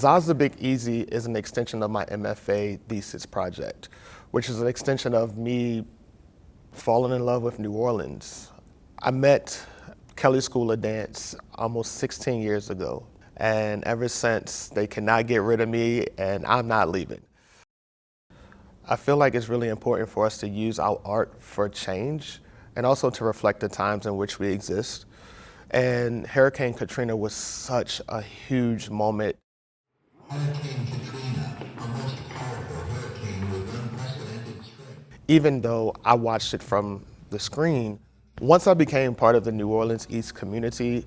Zaza Big Easy is an extension of my MFA thesis project, which is an extension of me falling in love with New Orleans. I met Kelly School of Dance almost 16 years ago, and ever since, they cannot get rid of me, and I'm not leaving. I feel like it's really important for us to use our art for change and also to reflect the times in which we exist. And Hurricane Katrina was such a huge moment. Hurricane Katrina, a most powerful hurricane with unprecedented strength. Even though I watched it from the screen, once I became part of the New Orleans East community,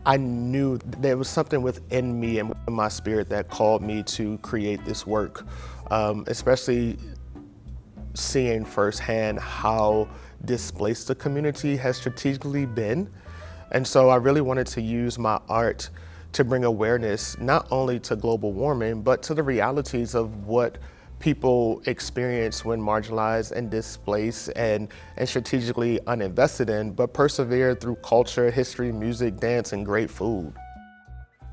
I knew there was something within me and within my spirit that called me to create this work, especially seeing firsthand how displaced the community has strategically been. And so I really wanted to use my art to bring awareness not only to global warming, but to the realities of what people experience when marginalized and displaced and strategically uninvested in, but persevere through culture, history, music, dance, and great food.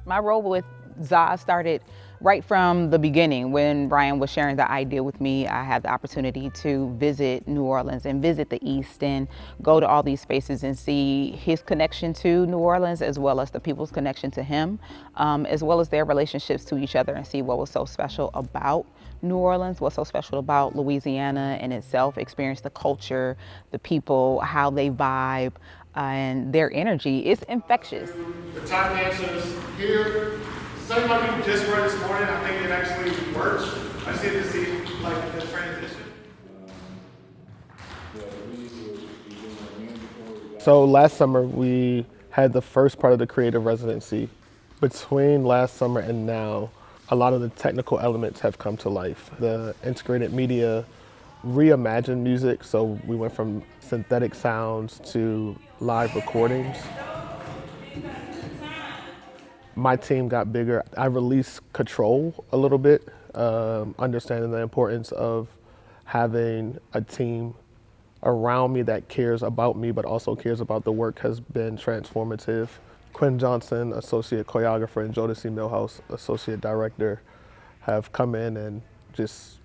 My role with ZA started right from the beginning. When Brian was sharing the idea with me, I had the opportunity to visit New Orleans and visit the East and go to all these spaces and see his connection to New Orleans, as well as the people's connection to him, as well as their relationships to each other, and see what was so special about New Orleans, what's so special about Louisiana in itself, experience the culture, the people, how they vibe, and their energy. It's infectious. The tap dancers here, something like you just read this morning, I think it actually works. I just need to see like the transition. So last summer we had the first part of the creative residency. Between last summer and now, a lot of the technical elements have come to life. The integrated media reimagined music, so we went from synthetic sounds to live recordings. My team got bigger. I released control a little bit, understanding the importance of having a team around me that cares about me, but also cares about the work has been transformative. Quinn Johnson, associate choreographer, and Jodeci Millhouse, associate director, have come in and just,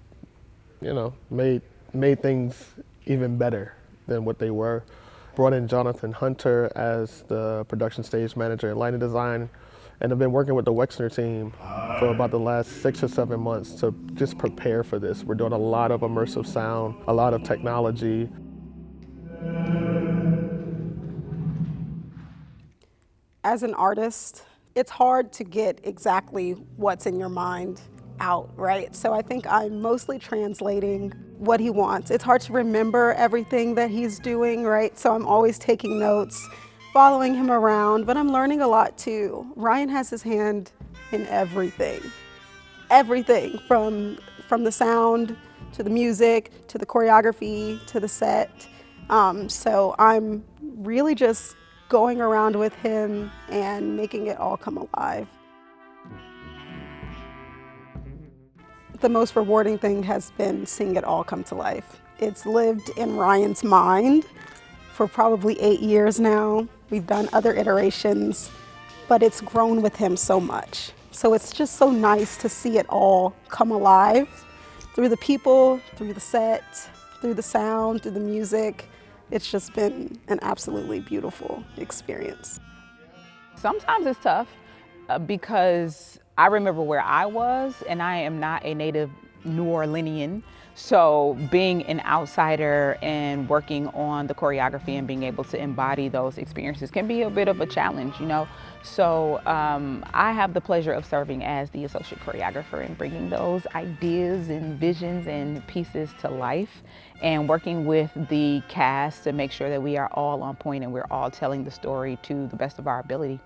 made things even better than what they were. Brought in Jonathan Hunter as the production stage manager and lighting design, and I've been working with the Wexner team for about the last 6 or 7 months to just prepare for this. We're doing a lot of immersive sound, a lot of technology. As an artist, it's hard to get exactly what's in your mind out, right? So I think I'm mostly translating what he wants. It's hard to remember everything that he's doing, right? So I'm always taking notes, following him around, but I'm learning a lot too. Ryan has his hand in everything. Everything from the sound to the music, to the choreography, to the set. So I'm really just going around with him and making it all come alive. The most rewarding thing has been seeing it all come to life. It's lived in Ryan's mind for probably 8 years now. We've done other iterations, but it's grown with him so much. So it's just so nice to see it all come alive through the people, through the set, through the sound, through the music. It's just been an absolutely beautiful experience. Sometimes it's tough because I remember where I was, and I am not a native New Orleanian. So being an outsider and working on the choreography and being able to embody those experiences can be a bit of a challenge, So I have the pleasure of serving as the associate choreographer and bringing those ideas and visions and pieces to life, and working with the cast to make sure that we are all on point and we're all telling the story to the best of our ability.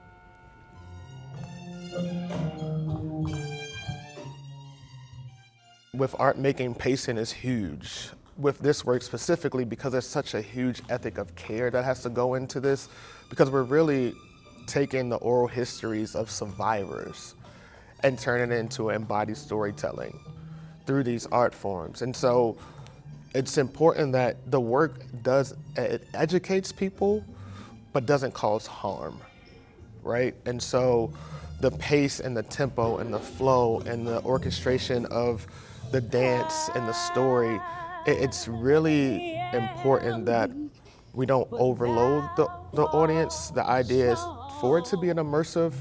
With art making, pacing is huge. With this work specifically, because there's such a huge ethic of care that has to go into this, because we're really taking the oral histories of survivors and turning it into embodied storytelling through these art forms. And so it's important that the work it educates people, but doesn't cause harm, right? And so the pace and the tempo and the flow and the orchestration of the dance and the story, it's really important that we don't overload the audience. The idea is for it to be an immersive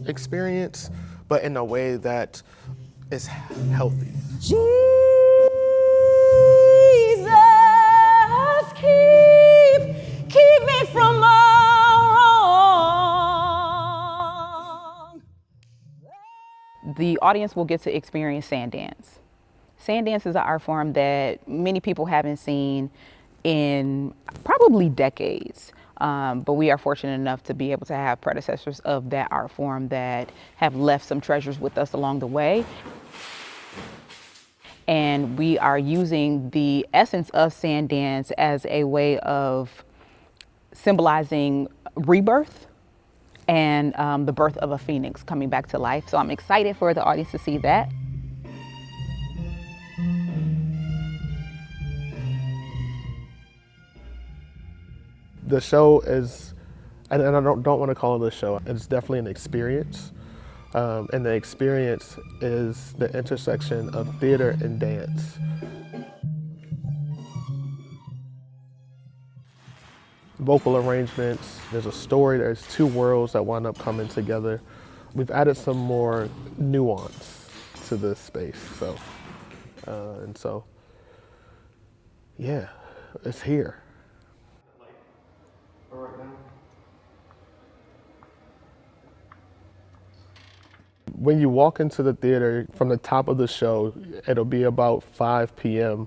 experience, but in a way that is healthy. Jesus, keep me from all wrong. The audience will get to experience sand dance. Sand dance is an art form that many people haven't seen in probably decades. But we are fortunate enough to be able to have predecessors of that art form that have left some treasures with us along the way. And we are using the essence of sand dance as a way of symbolizing rebirth and the birth of a phoenix coming back to life. So I'm excited for the audience to see that. The show is, and I don't want to call it a show, it's definitely an experience. And the experience is the intersection of theater and dance. Vocal arrangements, there's a story, there's two worlds that wind up coming together. We've added some more nuance to this space, so yeah, it's here. When you walk into the theater, from the top of the show, it'll be about 5 p.m.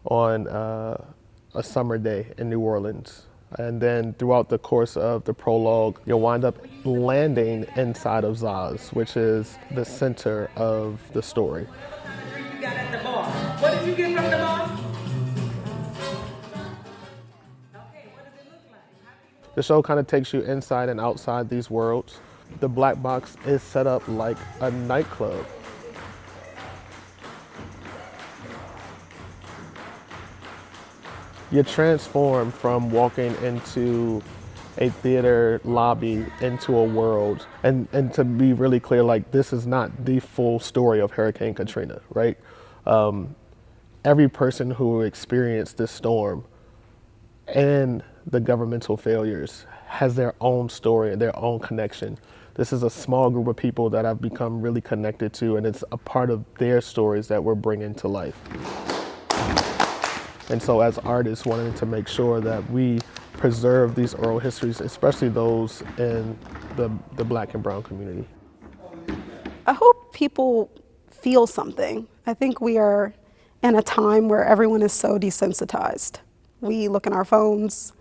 on a summer day in New Orleans. And then throughout the course of the prologue, you'll wind up landing inside of Zaz, which is the center of the story. What kind of drink you got at the bar? What did you get from the bar? Okay, what does it look like? The show kind of takes you inside and outside these worlds. The black box is set up like a nightclub. You're transformed from walking into a theater lobby into a world. And to be really clear, like, this is not the full story of Hurricane Katrina, right? Every person who experienced this storm and the governmental failures has their own story and their own connection. This is a small group of people that I've become really connected to, and it's a part of their stories that we're bringing to life. And so as artists, wanting to make sure that we preserve these oral histories, especially those in the Black and brown community. I hope people feel something. I think we are in a time where everyone is so desensitized. We look in our phones,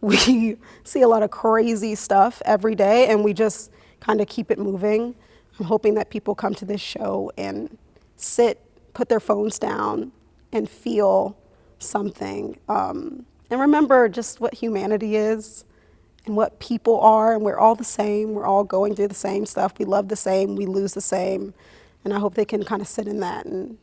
we see a lot of crazy stuff every day, and we just kind of keep it moving. I'm hoping that people come to this show and sit, put their phones down, and feel something. And remember just what humanity is and what people are, and we're all the same. We're all going through the same stuff. We love the same, we lose the same. And I hope they can kind of sit in that and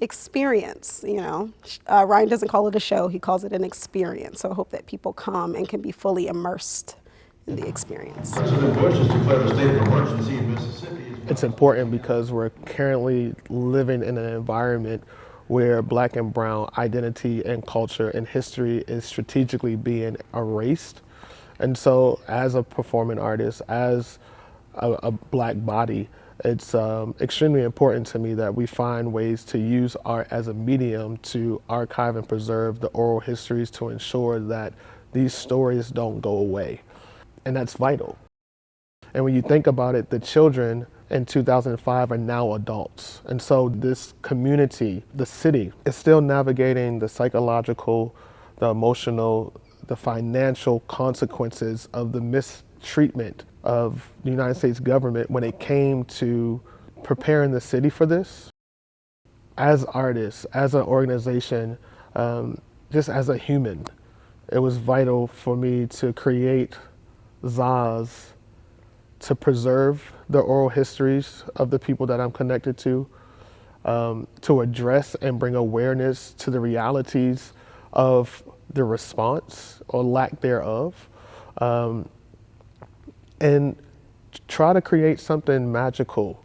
experience, you know. Ryan doesn't call it a show, he calls it an experience. So I hope that people come and can be fully immersed in the experience. President Bush has declared a state of emergency in Mississippi. It's important because we're currently living in an environment where Black and brown identity and culture and history is strategically being erased. And so as a performing artist, as a Black body, it's extremely important to me that we find ways to use art as a medium to archive and preserve the oral histories to ensure that these stories don't go away. And that's vital. And when you think about it, the children in 2005 are now adults. And so this community, the city, is still navigating the psychological, the emotional, the financial consequences of the mistreatment of the United States government when it came to preparing the city for this. As artists, as an organization, just as a human, it was vital for me to create Zaz to preserve the oral histories of the people that I'm connected to address and bring awareness to the realities of the response or lack thereof, and try to create something magical,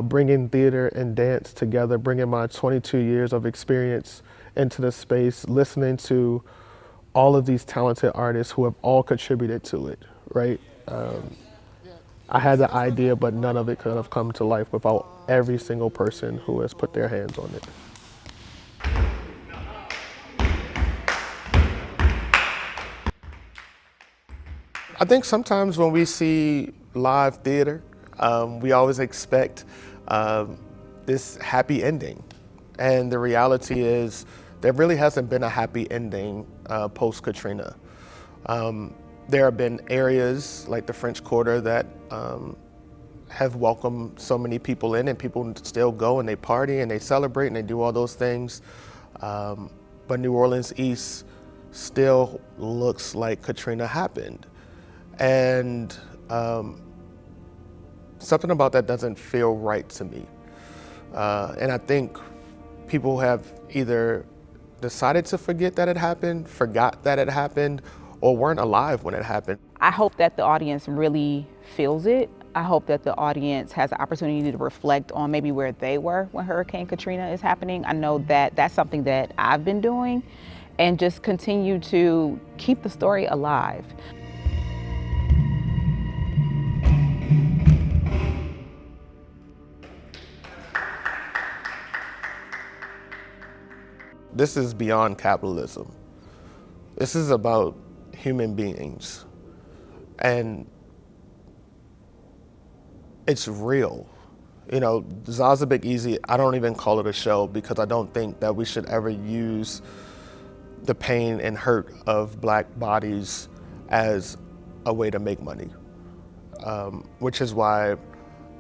bringing theater and dance together, bringing my 22 years of experience into the space, listening to all of these talented artists who have all contributed to it, right? I had the idea, but none of it could have come to life without every single person who has put their hands on it. I think sometimes when we see live theater, we always expect this happy ending. And the reality is there really hasn't been a happy ending post-Katrina. There have been areas like the French Quarter that have welcomed so many people in, and people still go and they party and they celebrate and they do all those things. But New Orleans East still looks like Katrina happened. And something about that doesn't feel right to me. And I think people have either decided to forget that it happened, forgot that it happened, or weren't alive when it happened. I hope that the audience really feels it. I hope that the audience has the opportunity to reflect on maybe where they were when Hurricane Katrina is happening. I know that that's something that I've been doing, and just continue to keep the story alive. This is beyond capitalism. This is about human beings. And it's real. You know, Zaza Big Easy, I don't even call it a show because I don't think that we should ever use the pain and hurt of Black bodies as a way to make money, which is why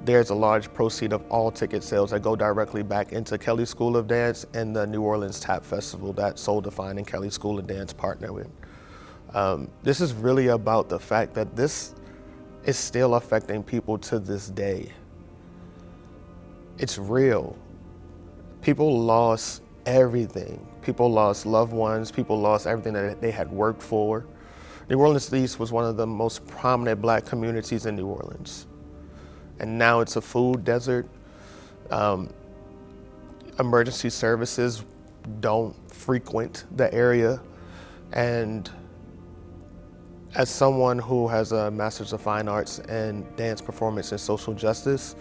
there's a large proceed of all ticket sales that go directly back into Kelly School of Dance and the New Orleans Tap Festival that Soul Define and Kelly School of Dance partner with. This is really about the fact that this is still affecting people to this day. It's real. People lost everything. People lost loved ones. People lost everything that they had worked for. New Orleans East was one of the most prominent Black communities in New Orleans. And now it's a food desert. Emergency services don't frequent the area. And as someone who has a Master's of Fine Arts in Dance Performance and Social Justice,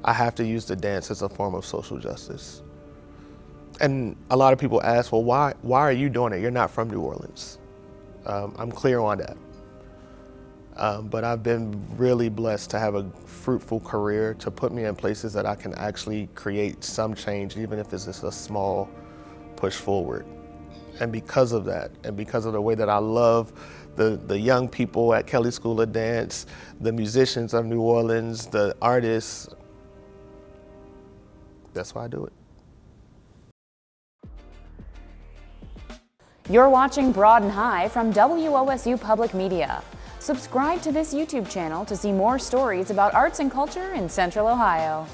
I have to use the dance as a form of social justice. And a lot of people ask, well, why are you doing it? You're not from New Orleans. I'm clear on that. But I've been really blessed to have a fruitful career to put me in places that I can actually create some change, even if it's just a small push forward. And because of that, and because of the way that I love the young people at Kelly School of Dance, the musicians of New Orleans, the artists, that's why I do it. You're watching Broad and High from WOSU Public Media. Subscribe to this YouTube channel to see more stories about arts and culture in Central Ohio.